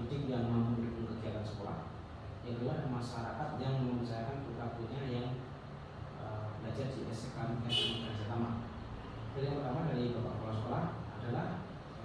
pendidik yang mampu mendukung kegiatan sekolah. Yang kedua adalah masyarakat yang mempercayakan putra-putrinya yang belajar di SMK Negeri Setama. Jadi yang pertama dari Bapak Kepala Sekolah adalah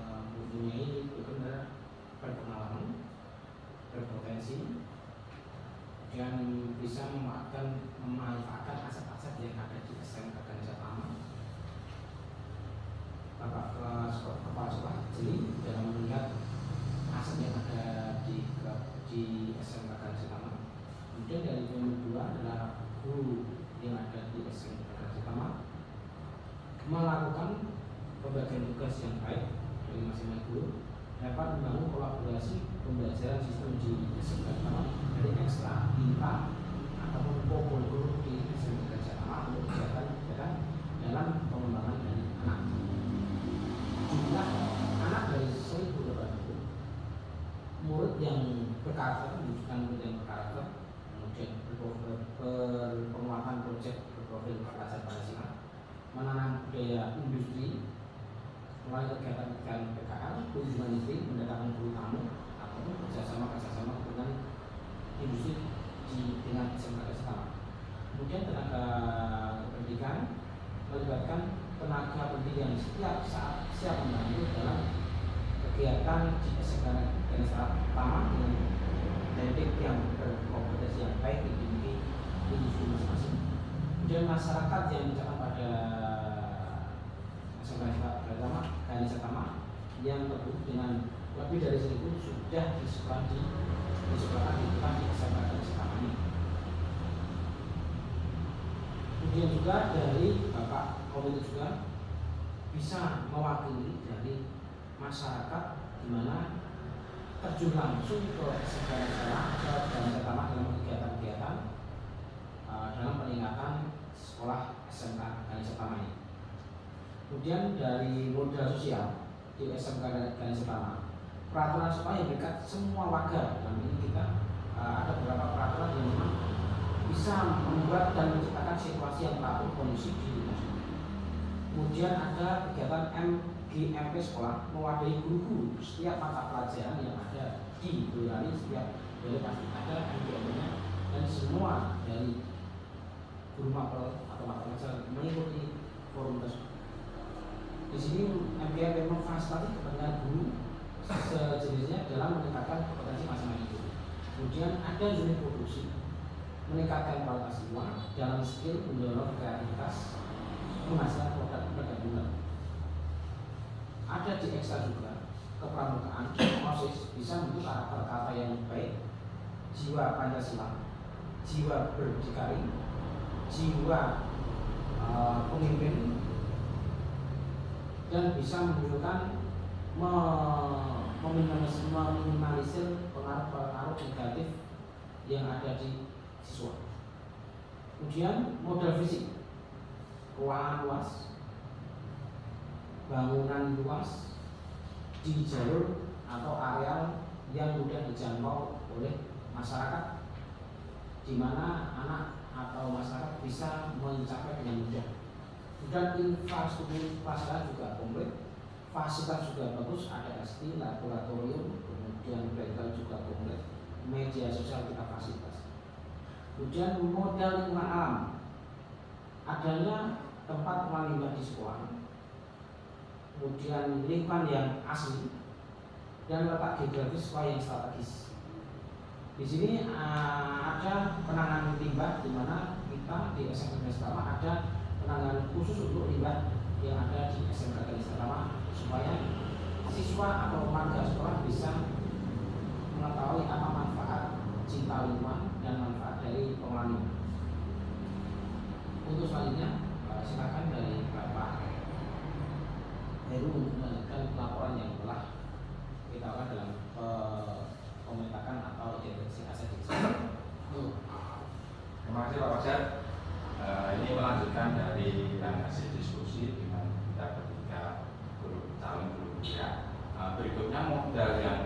mempunyai benar berpengalaman, berpotensi, dan bisa memanfaatkan aset-aset yang ada di SMK Negeri Setama. Bapak Kepala Sekolah jeli dalam melihat aset yang ada di SMK Negeri Setama. Kemudian dari yang kedua adalah guru yang ada di SMK Negeri Setama melakukan pembagian tugas yang baik dari masing-masing guru, dapat membangun kolaborasi pembelajaran sistem di SMK Setama dari ekstra, IPA ataupun pokok guru di SMK Negeri Setama untuk kegiatan dalam pengembangan dari anak. Jumlah anak dari 1.800 murid yang berkarakter, menunjukkan murid yang berkarakter, kemudian penguatan proyek berprofil pelajar Pancasila, menanam budaya industri melalui kegiatan PKL, kunjungan istri, mendatangkan guru tamu, ataupun kerjasama dengan industri dengan SMK Setama. Kemudian tenaga pendidikan melibatkan tenaga pendidik yang setiap saat siap membantu dalam kegiatan di SMK Negeri Setama dengan teknik yang berkompetensi yang baik dimiliki industri masing-masing. Kemudian masyarakat yang misalkan pada SMK Negeri Setama yang terbukti dengan lebih dari 1.000 sudah disekolahkan di SMK Negeri Setama ini. Kemudian juga dari Bapak Komite juga bisa mewakili dari masyarakat di mana terjun langsung ke SMK Negeri Setama dalam kegiatan-kegiatan dalam peningkatan sekolah SMK Negeri Setama ini. Kemudian dari modal sosial di SMK Negeri Setama, peraturan sekolah yang dekat semua warga. Dan ini kita ada beberapa peraturan yang memang bisa membuat dan menciptakan situasi yang teratur kondusif di lingkungan. Kemudian ada kegiatan MGMP sekolah mewadahi guru-guru setiap mata pelajaran yang ada di Boyolali. Setiap boleh pasti ada MGMP-nya dan semua dari guru mapel atau mata pelajaran mengikuti forum tersebut. Di sini MGMP memfasilitasi kepentingan guru sejenisnya dalam meningkatkan kompetensi masing-masing guru. Kemudian ada unit produksi meningkatkan kualitas siswa dalam skill, mendorong kreativitas, menghasilkan produk gabungan. Ada di ekstra juga kepramukaan, proses bisa membentuk karakter kata yang baik, jiwa Pancasila, jiwa berdikari, jiwa pemimpin, dan bisa menunjukkan meminimalisir pengaruh-pengaruh negatif yang ada di siswa. Kemudian modal fisik, ruangan luas, bangunan luas di jalur atau areal yang mudah dijangkau oleh masyarakat, di mana anak atau masyarakat bisa mencapai dengan mudah. Dan infrastruktur pasar juga komplit, fasilitas juga bagus, ada ST, laboratorium, kemudian bengkel juga komplit, media sosial kita fasilitas. Kemudian modal lingkungan alam, adanya tempat pengolahan limbah di sekolah, kemudian lingkungan yang asli, dan letak geografis sekolah yang strategis. Di sini ada penanganan limbah, di mana kita di SMK Negeri Setama ada penanganan khusus untuk limbah yang ada di SMK Negeri Setama, supaya siswa atau warga sekolah bisa mengetahui apa manfaat cinta lingkungan dan manfaat dari pengolahan limbah. Untuk selanjutnya silakan dari Bapak Heru untuk melanjutkan laporan yang telah kita lakukan dalam pemetakan atau identifikasi aset di sini. Terima kasih Pak Fajar. Ini melanjutkan dari hasil diskusi dengan kita bertiga calon guru kuliah. Berikutnya modal yang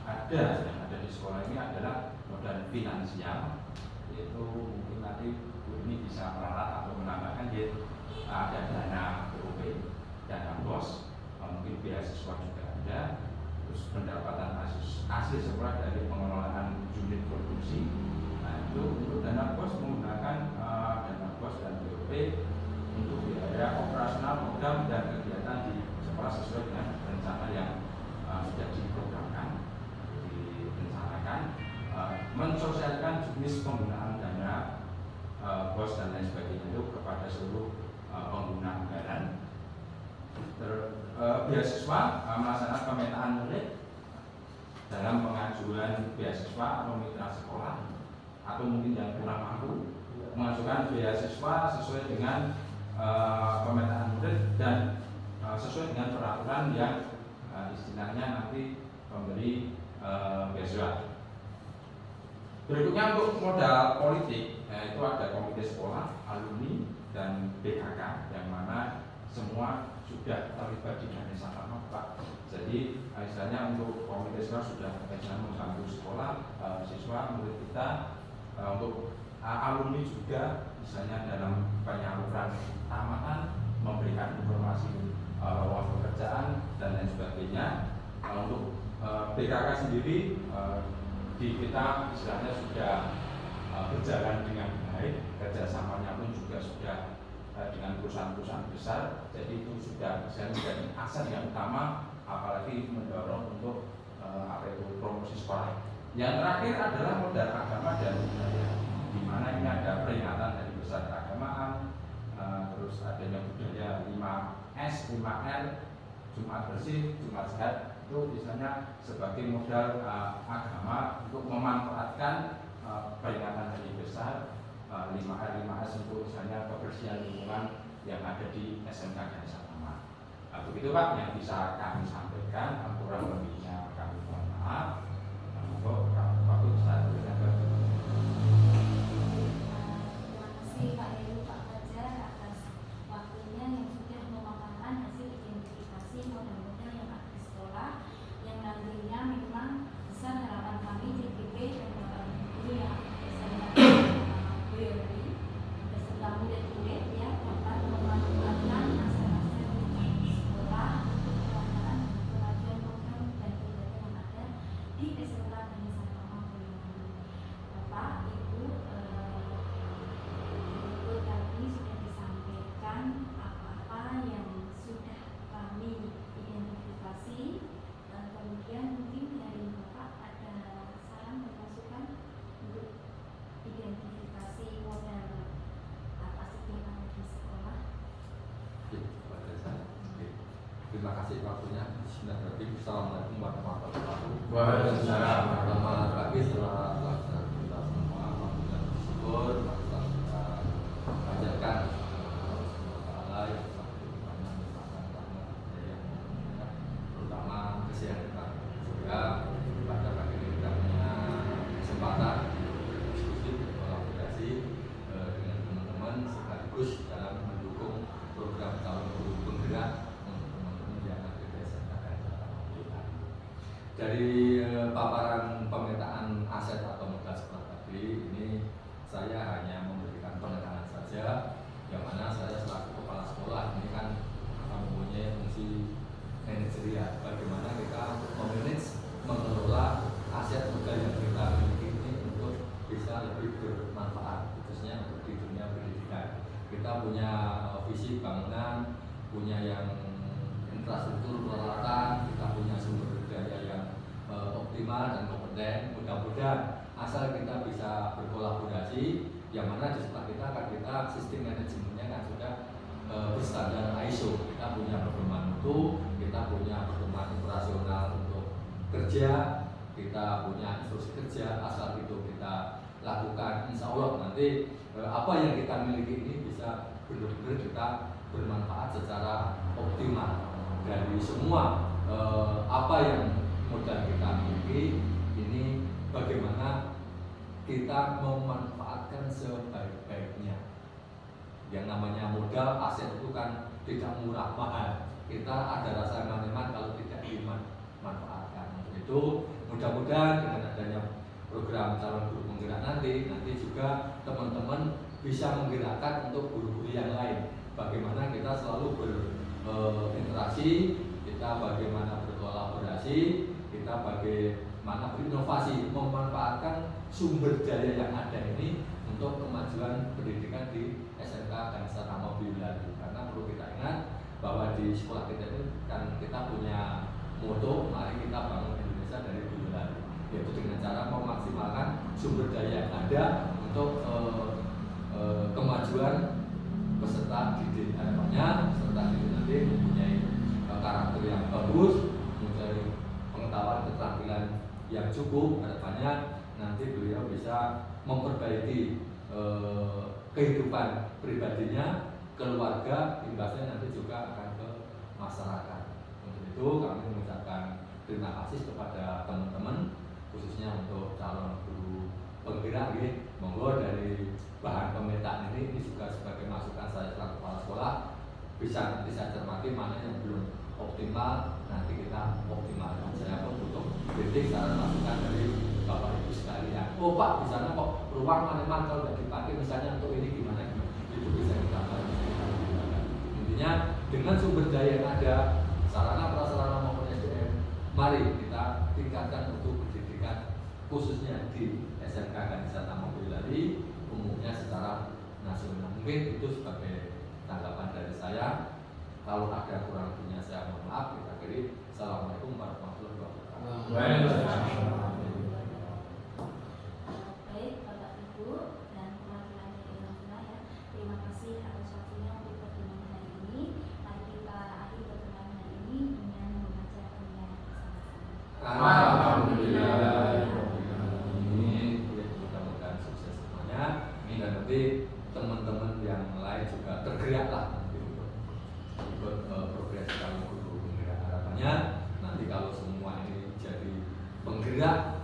ada di sekolah ini adalah modal finansial, yaitu mungkin nanti Bu ini bisa meralat atau menambahkan, yaitu ada dana BOP, dana BOS, mungkin beasiswa juga ada, terus pendapatan mahasiswa asli sekolah dari pengelolaan unit produksi. Nah, itu untuk dana BOS menggunakan dana BOS dan BOP untuk biaya operasional program dan kegiatan di sekolah sesuai dengan rencana yang sudah diprogramkan, direncanakan, mensosialisasikan jenis penggunaan dana BOS dan lain sebagainya itu kepada seluruh pengguna anggaran. Beasiswa melaksanakan pemetaan murid dalam pengajuan beasiswa atau mitra sekolah atau mungkin yang kurang mampu mengajukan beasiswa sesuai dengan pemetaan murid dan sesuai dengan peraturan yang istilahnya nanti pemberi beasiswa. Berikutnya untuk modal politik, itu ada komite sekolah, alumni, dan BKK yang mana semua sudah terlibat di Ganesha Tama, Pak. Jadi istilahnya untuk komite sekolah sudah membantu sekolah, siswa, murid kita, untuk alumni juga misalnya dalam penyaluran tamatan, memberikan informasi lowongan pekerjaan dan lain sebagainya. Untuk BKK sendiri di kita istilahnya sudah berjalan dengan baik, kerjasamanya pun juga sudah dengan perusahaan-perusahaan besar, jadi itu sudah bisa menjadi aset yang utama, apalagi mendorong untuk promosi sekolah. Yang terakhir adalah modal agama dan budaya, di mana ini ada peringatan dari besar keagamaan, terus adanya budaya 5S, 5R, Jumat bersih, Jumat sehat, itu misalnya sebagai modal agama untuk memanfaatkan peringatan hari besar 5R, 5S untuk misalnya kebersihan lingkungan yang ada di SMK Ganesha Tama. Begitu Pak yang bisa kami sampaikan, kurang lebihnya kami mohon maaf. Untuk waktu saya berikan kepada terima kasih Pak Heru, Pak Fajar atas waktunya yang sudah memaparkan hasil identifikasi modal-modal yang ada di sekolah yang nantinya memang besar harapan kami DPP dan Bapak Guru yang beserta murid-murid ya dapat memanfaatkan aset-aset di sekolah untuk pelaksanaan pengajuan program dan kegiatan yang ada di SMK Ganesha Tama Boyolali. Bapak, Ibu, tadi sudah disampaikan apa-apa yang sudah kami identifikasi. Kemudian mungkin dari Bapak ada saran dan masukan untuk identifikasi model aset yang ada di sekolah. Terima kasih waktunya. Bismillahirrahmanirrahim. Assalamualaikum warahmatullahi wabarakatuh. Waalaikumsalam. Selamat pagi, selamat pelajaran kita semua. Alhamdulillah bersyukur telah kita ajarkan Allah yang terutama kesehatan. Sehingga pada pagi ini kita punya kesempatan diskusi berkolaborasi dengan teman-teman sekaligus dalam mendukung program calon guru penggerak untuk teman-teman yang ada di SMK Ganesha Tama Boyolali. Dari paparan pemetaan aset atau modal sekolah tadi ini saya hanya memberikan penekanan saja, yang mana saya selaku kepala sekolah ini kan mempunyai fungsi manajerial, bagaimana kita memanage mengelola aset modal yang kita miliki ini untuk bisa lebih bermanfaat, khususnya untuk di dunia pendidikan. Kita punya visi bangunan, punya yang infrastruktur peralatan, kita punya sumber daya yang optimal dan kompeten. Mudah-mudahan asal kita bisa berkolaborasi, yang mana di sekolah kita kan kita sistem manajemennya kan sudah berstandar ISO. Kita punya pedoman mutu, kita punya pedoman operasional untuk kerja, kita punya instruksi kerja. Asal itu kita lakukan, insya Allah nanti apa yang kita miliki ini bisa benar-benar kita bermanfaat secara optimal. Dari semua apa yang modal kita miliki ini, bagaimana kita memanfaatkan sebaik-baiknya. Yang namanya modal aset itu kan tidak murah mahal. Kita ada rasa eman-eman kalau tidak dimanfaatkan. Untuk itu mudah-mudahan dengan adanya program calon guru penggerak nanti juga teman-teman bisa menggerakkan untuk guru-guru yang lain. Bagaimana kita selalu berinteraksi, kita bagaimana berkolaborasi, kita kita bagaimana berinovasi, memanfaatkan sumber daya yang ada ini untuk kemajuan pendidikan di SMK Ganesha Tama Boyolali. Karena perlu kita ingat bahwa di sekolah kita ini kan kita punya moto, mari kita bangun Indonesia dari Boyolali, yaitu dengan cara memaksimalkan sumber daya yang ada untuk kemajuan peserta didik. Harapannya peserta didik nanti mempunyai karakter yang bagus, mempunyai pengetahuan keterampilan yang cukup. Harapannya nanti beliau bisa memperbaiki kehidupan pribadinya, keluarga, imbasnya nanti juga akan ke masyarakat. Untuk itu kami mengucapkan terima kasih kepada teman-teman, khususnya untuk calon guru penggerak. Monggo dari bahan pemetaan ini juga sebagai masukan saya selaku kepala sekolah, bisa nanti saya cermati mana yang belum optimal, nanti kita optimalkan. Saya pun butuh kritik, saran, masukan dari Bapak Ibu sekalian. Oh Pak, di sana kok ruang mana kalau tidak dipakai misalnya untuk ini gimana? Itu bisa kita bantu. Intinya dengan sumber daya yang ada, sarana prasarana maupun SDM, mari kita tingkatkan untuk pendidikan khususnya di SMK Ganesha Tama Boyolali, umumnya secara nasional. Mungkin itu sebagai tanggapan dari saya. Kalau ada kurang lebihnya saya mohon maaf. Kita akhiri. Assalamualaikum warahmatullahi wabarakatuh. Baik Bapak Ibu dan perwakilan dari orang tua ya, terima kasih atas waktunya untuk pertemuan hari ini. Mari kita akhiri pertemuan hari ini dengan membaca penghilangan bersama-sama. Alhamdulillah. Mudah-mudahan sukses semuanya. Dan nanti teman-teman yang lain juga tergeraklah nanti untuk ikut progres kalau guru penggerak. Harapannya nanti kalau semua ini jadi penggerak